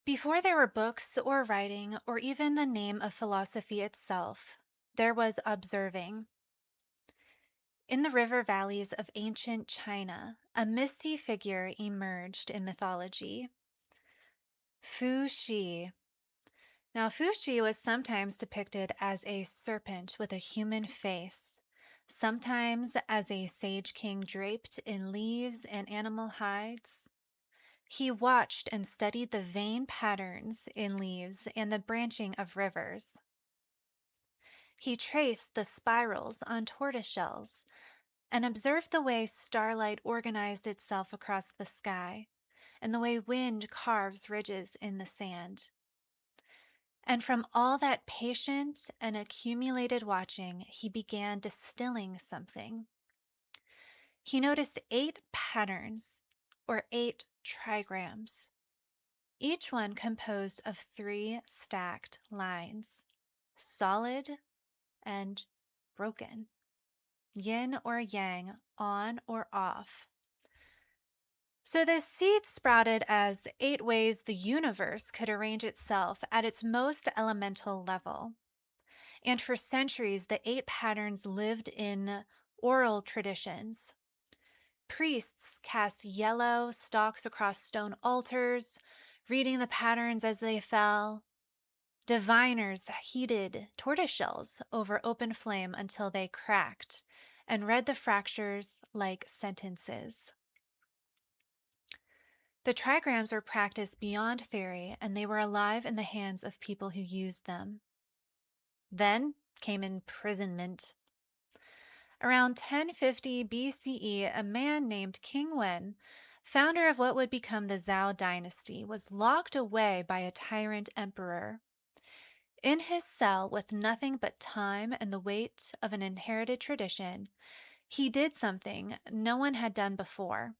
Before there were books or writing or even the name of philosophy itself, there was observing. In the river valleys of ancient China, a misty figure emerged in mythology. Fu Xi. Now, Fu Xi was sometimes depicted as a serpent with a human face, sometimes as a sage king draped in leaves and animal hides. He watched and studied the vein patterns in leaves and the branching of rivers. He traced the spirals on tortoiseshells and observed the way starlight organized itself across the sky and the way wind carves ridges in the sand. And from all that patient and accumulated watching, he began distilling something. He noticed 8 patterns, or 8 trigrams, each one composed of 3 stacked lines, solid and broken, yin or yang, on or off. So the seed sprouted as 8 ways the universe could arrange itself at its most elemental level. And for centuries, the 8 patterns lived in oral traditions. Priests cast yellow stalks across stone altars, reading the patterns as they fell. Diviners heated tortoiseshells over open flame until they cracked and read the fractures like sentences. The trigrams were practiced beyond theory, and they were alive in the hands of people who used them. Then came imprisonment. Around 1050 BCE, a man named King Wen, founder of what would become the Zhou dynasty, was locked away by a tyrant emperor. In his cell, with nothing but time and the weight of an inherited tradition, he did something no one had done before.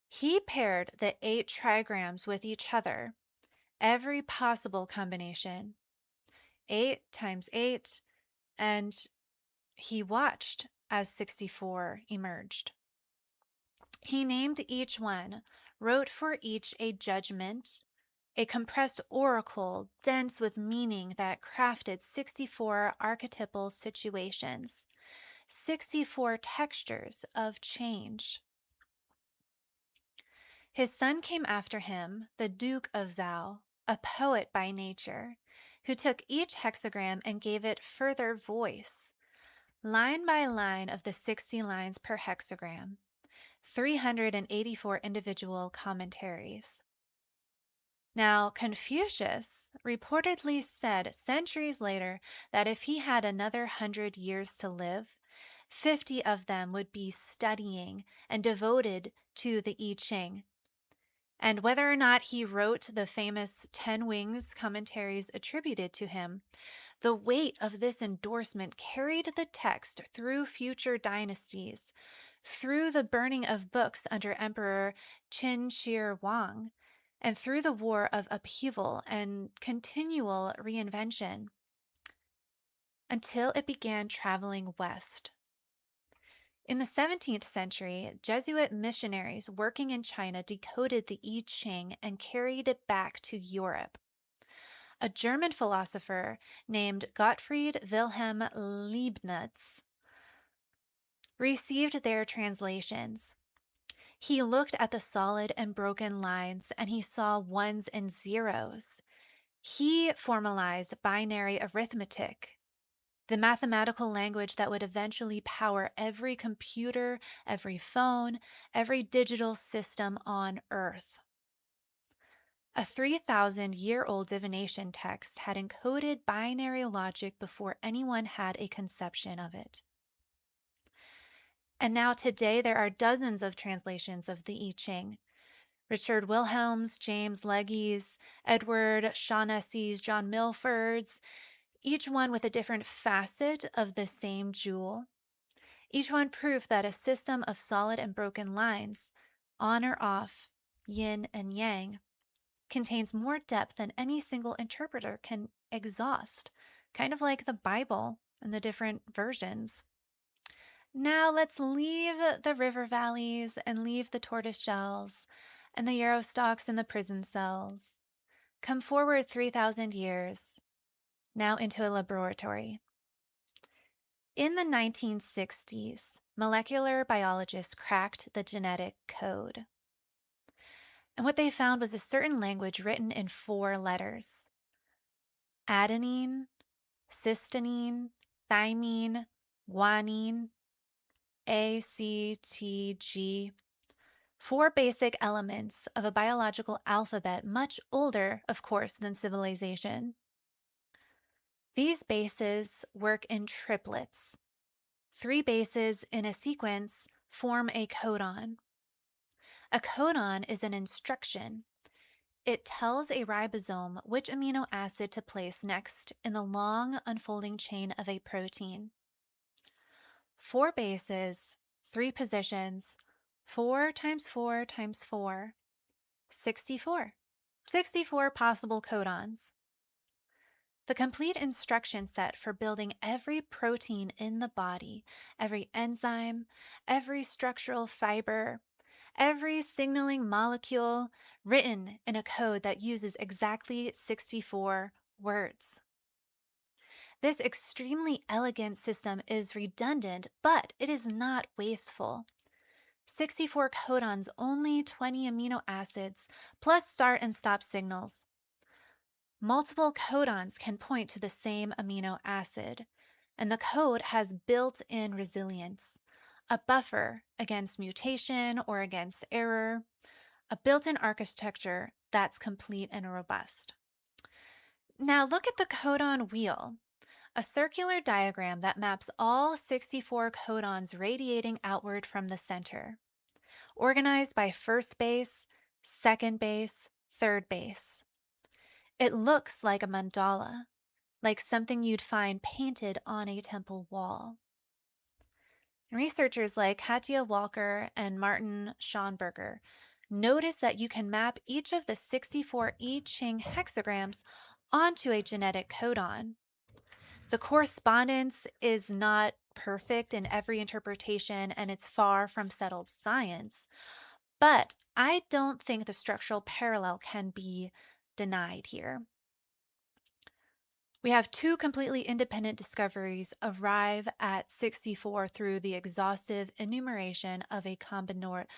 He paired the 8 trigrams with each other, every possible combination, 8 times 8, and he watched as 64 emerged. He named each one, wrote for each a judgment, a compressed oracle dense with meaning that crafted 64 archetypal situations, 64 textures of change. His son came after him, the Duke of Zhou, a poet by nature, who took each hexagram and gave it further voice, line by line of the 60 lines per hexagram, 384 individual commentaries. Now, Confucius reportedly said centuries later that if he had another 100 years to live, 50 of them would be studying and devoted to the I Ching. And whether or not he wrote the famous 10 Wings commentaries attributed to him, the weight of this endorsement carried the text through future dynasties, through the burning of books under Emperor Qin Shi Huang, and through the war of upheaval and continual reinvention, until it began traveling west. In the 17th century, Jesuit missionaries working in China decoded the I Ching and carried it back to Europe. A German philosopher named Gottfried Wilhelm Leibniz received their translations. He looked at the solid and broken lines and he saw ones and zeros. He formalized binary arithmetic, the mathematical language that would eventually power every computer, every phone, every digital system on Earth. A 3,000-year-old divination text had encoded binary logic before anyone had a conception of it. And now today there are dozens of translations of the I Ching. Richard Wilhelm's, James Leggie's, Edward Shaughnessy's, John Milford's, each one with a different facet of the same jewel. Each one proof that a system of solid and broken lines, on or off, yin and yang, contains more depth than any single interpreter can exhaust, kind of like the Bible and the different versions. Now let's leave the river valleys and leave the tortoise shells and the yarrow stalks in the prison cells. Come forward 3,000 years, now into a laboratory. In the 1960s, molecular biologists cracked the genetic code. And what they found was a certain language written in 4 letters: adenine, cysteine, thymine, guanine, ACTG, 4 basic elements of a biological alphabet much older, of course, than civilization. These bases work in triplets. 3 bases in a sequence form a codon. A codon is an instruction. It tells a ribosome which amino acid to place next in the long unfolding chain of a protein. 4 bases, 3 positions, 4 times 4 times 4, 64. 64 possible codons. The complete instruction set for building every protein in the body, every enzyme, every structural fiber, every signaling molecule, written in a code that uses exactly 64 words. This extremely elegant system is redundant, but it is not wasteful. 64 codons, only 20 amino acids, plus start and stop signals. Multiple codons can point to the same amino acid, and the code has built-in resilience, a buffer against mutation or against error, a built-in architecture that's complete and robust. Now look at the codon wheel, a circular diagram that maps all 64 codons radiating outward from the center, organized by first base, second base, third base. It looks like a mandala, like something you'd find painted on a temple wall. Researchers like Katja Walker and Martin Schonberger noticed that you can map each of the 64 I Ching hexagrams onto a genetic codon. The correspondence is not perfect in every interpretation, and it's far from settled science, but I don't think the structural parallel can be denied here. We have 2 completely independent discoveries arrive at 64 through the exhaustive enumeration of a combinatorial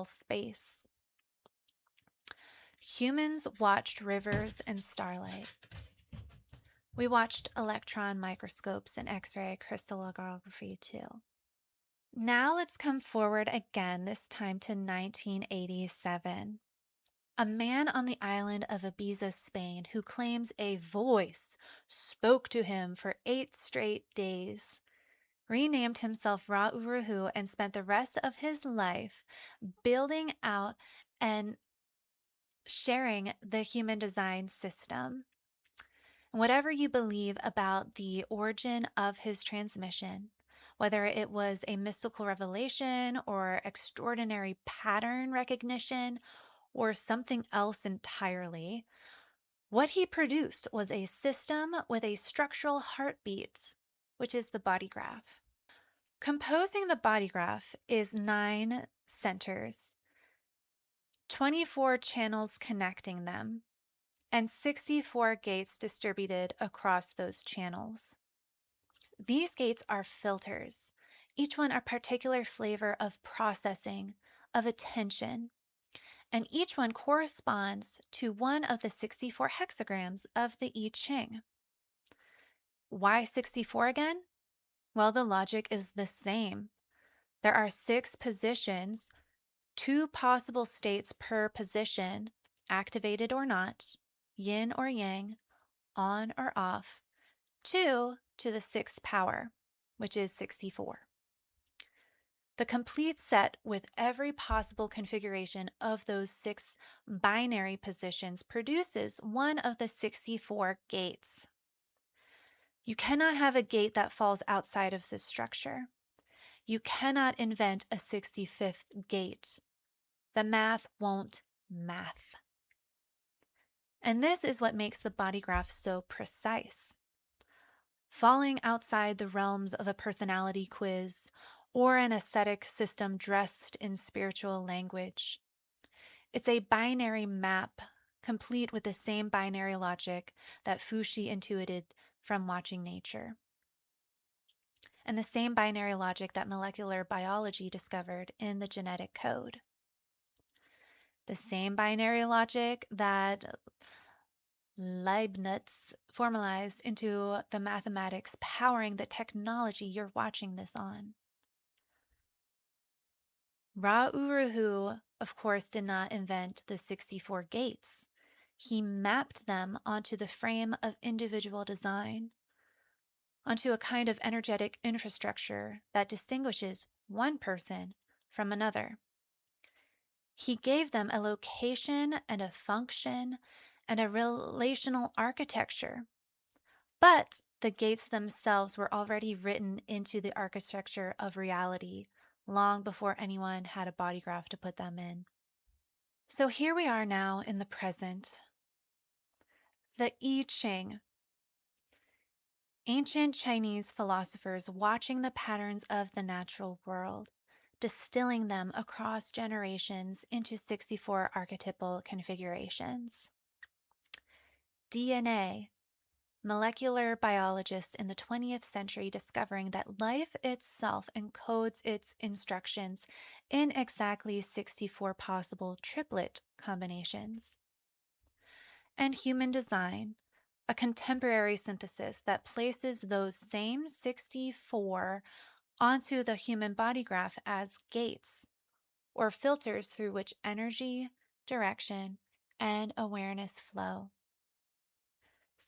space. Humans watched rivers and starlight. We watched electron microscopes and X-ray crystallography too. Now let's come forward again, this time to 1987. A man on the island of Ibiza, Spain, who claims a voice spoke to him for 8 straight days, renamed himself Ra Urahu and spent the rest of his life building out and sharing the human design system. Whatever you believe about the origin of his transmission, whether it was a mystical revelation or extraordinary pattern recognition or something else entirely, what he produced was a system with a structural heartbeat, which is the bodygraph. Composing the bodygraph is 9 centers, 24 channels connecting them, and 64 gates distributed across those channels. These gates are filters, each one a particular flavor of processing, of attention, and each one corresponds to one of the 64 hexagrams of the I Ching. Why 64 again? Well, the logic is the same. There are 6 positions, 2 possible states per position, activated or not, yin or yang, on or off, 2 to the 6th power, which is 64. The complete set with every possible configuration of those 6 binary positions produces one of the 64 gates. You cannot have a gate that falls outside of this structure. You cannot invent a 65th gate. The math won't math. And this is what makes the bodygraph so precise. Falling outside the realms of a personality quiz or an aesthetic system dressed in spiritual language. It's a binary map, complete with the same binary logic that Fuxi intuited from watching nature, and the same binary logic that molecular biology discovered in the genetic code. The same binary logic that Leibniz formalized into the mathematics powering the technology you're watching this on. Ra Uru, of course, did not invent the 64 gates. He mapped them onto the frame of individual design, onto a kind of energetic infrastructure that distinguishes one person from another. He gave them a location and a function and a relational architecture. But the gates themselves were already written into the architecture of reality long before anyone had a bodygraph to put them in. So here we are now in the present. The I Ching. Ancient Chinese philosophers watching the patterns of the natural world, distilling them across generations into 64 archetypal configurations. DNA. Molecular biologists in the 20th century discovering that life itself encodes its instructions in exactly 64 possible triplet combinations. And human design, a contemporary synthesis that places those same 64 onto the human body graph as gates, or filters through which energy, direction, and awareness flow.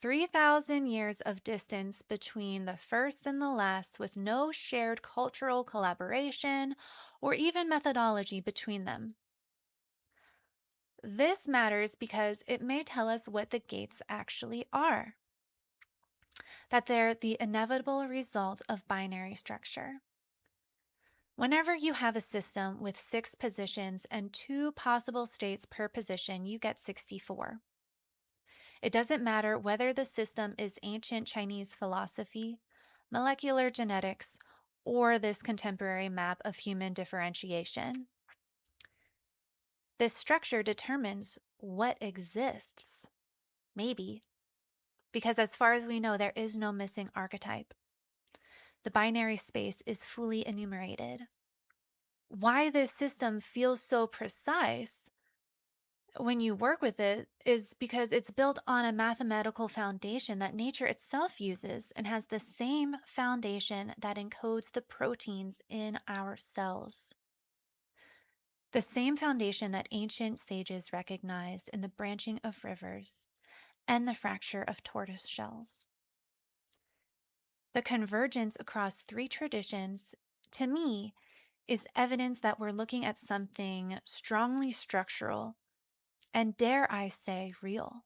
3,000 years of distance between the first and the last, with no shared cultural collaboration or even methodology between them. This matters because it may tell us what the gates actually are, that they're the inevitable result of binary structure. Whenever you have a system with 6 positions and 2 possible states per position, you get 64. It doesn't matter whether the system is ancient Chinese philosophy, molecular genetics, or this contemporary map of human differentiation. This structure determines what exists. Maybe. Because as far as we know, there is no missing archetype. The binary space is fully enumerated. Why this system feels so precise when you work with it is because it's built on a mathematical foundation that nature itself uses and has the same foundation that encodes the proteins in our cells. The same foundation that ancient sages recognized in the branching of rivers and the fracture of tortoise shells. The convergence across 3 traditions, to me, is evidence that we're looking at something strongly structural and, dare I say, real.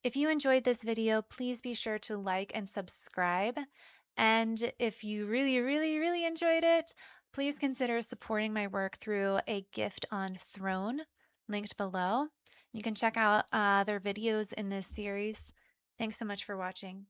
If you enjoyed this video, please be sure to like and subscribe. And if you really enjoyed it, please consider supporting my work through a gift on Throne, linked below. You can check out other videos in this series. Thanks so much for watching.